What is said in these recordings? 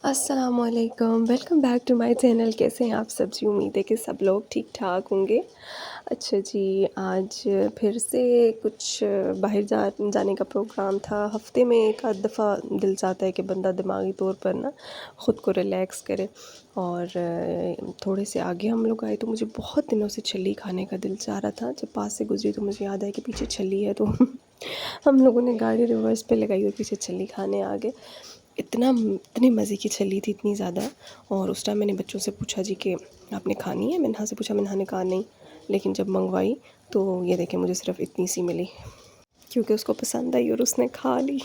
अस्सलामुअलैकुम, welcome back to my channel. कैसे हैं आप सब जी? उम्मीद है कि सब लोग ठीक-ठाक होंगे। अच्छा जी, आज फिर से कुछ बाहर जाने का प्रोग्राम था। हफ़्ते में एक आध दफ़ा दिल चाहता है कि बंदा दिमागी तौर पर ना ख़ुद को रिलैक्स करे। और थोड़े से आगे हम लोग आए तो मुझे बहुत दिनों से छल्ली खाने का दिल चाह रहा था। जब पास से गुज़री तो मुझे याद आया कि पीछे छल्ली है, तो हम लोगों ने गाड़ी रिवर्स पे लगाई और पीछे छल्ली खाने आ गए। इतने मज़े की छल्ली थी, इतनी ज़्यादा। और उस टाइम मैंने बच्चों से पूछा जी कि आपने खानी है? मिन्हा से पूछा, मिन्हा ने कहा नहीं। लेकिन जब मंगवाई तो ये देखें, मुझे सिर्फ़ इतनी सी मिली क्योंकि उसको पसंद आई और उसने खा ली।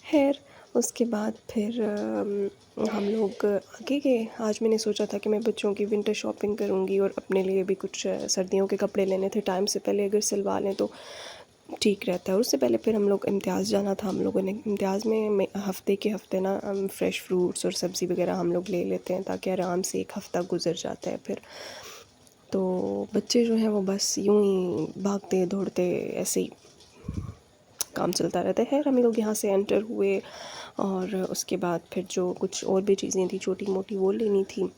खैर, उसके बाद फिर हम लोग आगे गए। आज मैंने सोचा था कि मैं बच्चों की विंटर शॉपिंग करूँगी और अपने लिए भी कुछ सर्दियों के कपड़े लेने थे। टाइम से पहले अगर सिलवा लें तो ठीक रहता है। उससे पहले फिर हम लोग इम्तियाज़ जाना था। हम लोगों ने इम्तियाज़ में हफ़्ते के हफ़्ते ना फ़्रेश फ्रूट्स और सब्ज़ी वग़ैरह हम लोग ले लेते हैं ताकि आराम से एक हफ़्ता गुज़र जाता है फिर। तो बच्चे जो हैं वो बस यूँ ही भागते दौड़ते ऐसे ही काम चलता रहता है। खैर, हम लोग यहाँ से एंटर हुए और उसके बाद फिर जो कुछ और भी चीज़ें थी छोटी-मोटी वो लेनी थी।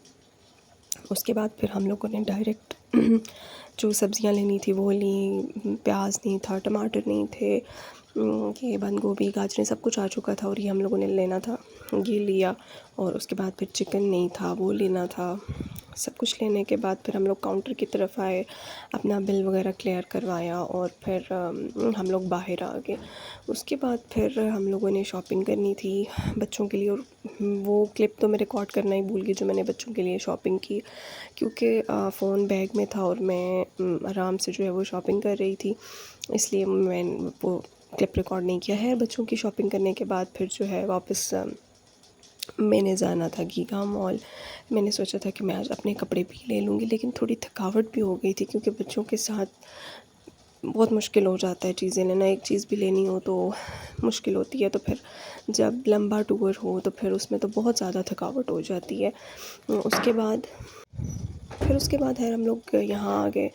उसके बाद फिर हम लोगों ने डायरेक्ट जो सब्ज़ियाँ लेनी थी वो ली। प्याज नहीं था, टमाटर नहीं थे, ये बंद गोभी, गाजरें सब कुछ आ चुका था और ये हम लोगों ने लेना था, ये लिया। और उसके बाद फिर चिकन नहीं था, वो लेना था। सब कुछ लेने के बाद फिर हम लोग काउंटर की तरफ आए, अपना बिल वगैरह क्लियर करवाया और फिर हम लोग बाहर आ गए। उसके बाद फिर हम लोगों ने शॉपिंग करनी थी बच्चों के लिए। और वो क्लिप तो मैं रिकॉर्ड करना ही भूल गई जो मैंने बच्चों के लिए शॉपिंग की, क्योंकि फ़ोन बैग में था और मैं आराम से जो है वो शॉपिंग कर रही थी, इसलिए मैं वो क्लिप रिकॉर्ड नहीं किया है। बच्चों की शॉपिंग करने के बाद फिर जो है वापस मैंने जाना था गीगा मॉल। मैंने सोचा था कि मैं आज अपने कपड़े भी ले लूँगी, लेकिन थोड़ी थकावट भी हो गई थी क्योंकि बच्चों के साथ बहुत मुश्किल हो जाता है चीज़ें लेना। एक चीज़ भी लेनी हो तो मुश्किल होती है, तो फिर जब लंबा टूर हो तो फिर उसमें तो बहुत ज़्यादा थकावट हो जाती है। उसके बाद है हम लोग यहाँ आ गए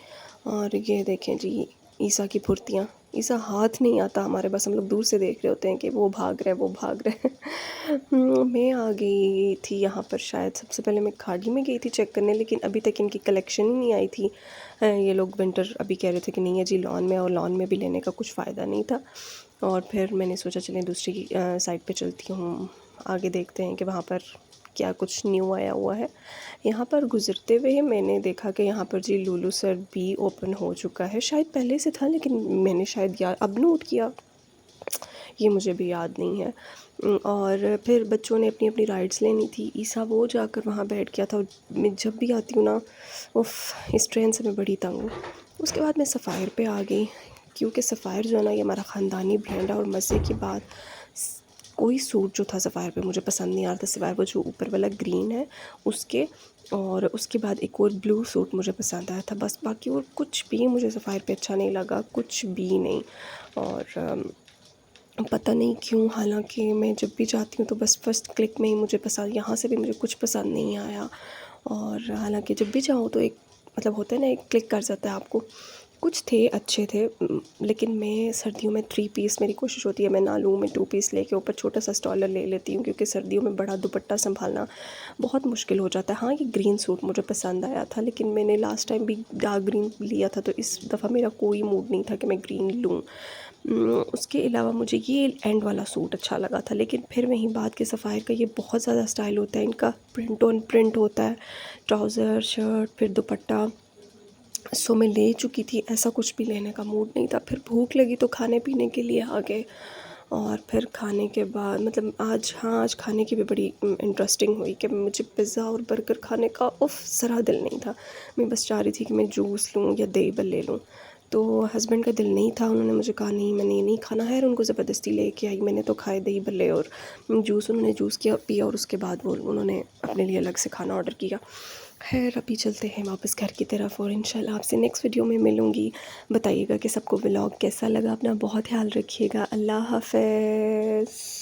और ये देखें जी, ईसा की फुर्तियाँ। ईसा हाथ नहीं आता हमारे, बस हम लोग दूर से देख रहे होते हैं कि वो भाग रहा है, वो भाग रहा है। मैं आ गई थी यहाँ पर, शायद सबसे पहले मैं खाड़ी में गई थी चेक करने, लेकिन अभी तक इनकी कलेक्शन ही नहीं आई थी। ये लोग विंटर अभी कह रहे थे कि नहीं है जी लॉन में, और लॉन में भी लेने का कुछ फ़ायदा नहीं था। और फिर मैंने सोचा चलें दूसरी साइड पे चलती हूँ, आगे देखते हैं कि वहाँ पर क्या कुछ न्यू आया हुआ है। यहाँ पर गुज़रते हुए मैंने देखा कि यहाँ पर जी लुलु सर भी ओपन हो चुका है। शायद पहले से था, लेकिन मैंने शायद अब नोट किया, ये मुझे भी याद नहीं है। और फिर बच्चों ने अपनी अपनी राइड्स लेनी थी। ईसा वो जाकर वहाँ बैठ गया था और मैं जब भी आती हूँ ना, उफ़, इस ट्रेन से मैं बड़ी तंग हूँ। उसके बाद मैं सफ़ायर पे आ गई, क्योंकि सफ़ायर जो है ना, ये हमारा ख़ानदानी ब्रांड है। और मज़े की बात, कोई सूट जो था सफ़ायर पे मुझे पसंद नहीं आ रहा था, सिवाय वो जो ऊपर वाला ग्रीन है उसके। और उसके बाद एक और ब्लू सूट मुझे पसंद आया था, बस। बाकी और कुछ भी मुझे सफ़ायर पे अच्छा नहीं लगा, कुछ भी नहीं। और पता नहीं क्यों, हालांकि मैं जब भी जाती हूँ तो बस फर्स्ट क्लिक में ही मुझे पसंद, यहाँ से भी मुझे कुछ पसंद नहीं आया। और हालांकि जब भी जाऊँ तो एक मतलब होता है ना, एक क्लिक कर जाता है आपको। कुछ थे अच्छे थे, लेकिन मैं सर्दियों में 3 पीस, मेरी कोशिश होती है मैं ना लूँ, मैं 2 पीस लेके ऊपर छोटा सा स्टॉलर ले लेती हूँ, क्योंकि सर्दियों में बड़ा दुपट्टा संभालना बहुत मुश्किल हो जाता है। हाँ, ये ग्रीन सूट मुझे पसंद आया था, लेकिन मैंने लास्ट टाइम भी डार्क ग्रीन लिया था, तो इस दफ़ा मेरा कोई मूड नहीं था कि मैं ग्रीन लूँ। उसके अलावा मुझे ये एंड वाला सूट अच्छा लगा था, लेकिन फिर वहीं बात के सफ़ायर का ये बहुत ज़्यादा स्टाइल होता है इनका, प्रिंट ऑन प्रिंट होता है, ट्राउज़र, शर्ट, फिर दुपट्टा। सो मैं ले चुकी थी, ऐसा कुछ भी लेने का मूड नहीं था। फिर भूख लगी तो खाने पीने के लिए आ गए। और फिर खाने के बाद मतलब आज खाने की भी बड़ी इंटरेस्टिंग हुई कि मुझे पिज़्ज़ा और बर्गर खाने का ज़रा दिल नहीं था। मैं बस चाह रही थी कि मैं जूस लूँ या दही बल्ले लूँ। तो हस्बैंड का दिल नहीं था, उन्होंने मुझे कहा नहीं, मैंने ये नहीं खाना है, और उनको ज़बरदस्ती लेके आई। मैंने तो खाए दही बल्ले और जूस, उन्होंने जूस पिया और उसके बाद उन्होंने अपने लिए अलग से खाना ऑर्डर किया। खैर, अभी चलते हैं वापस घर की तरफ और इंशाल्लाह आपसे नेक्स्ट वीडियो में मिलूँगी। बताइएगा कि सबको व्लॉग कैसा लगा। अपना बहुत ख्याल रखिएगा। अल्लाह हाफ़िज़।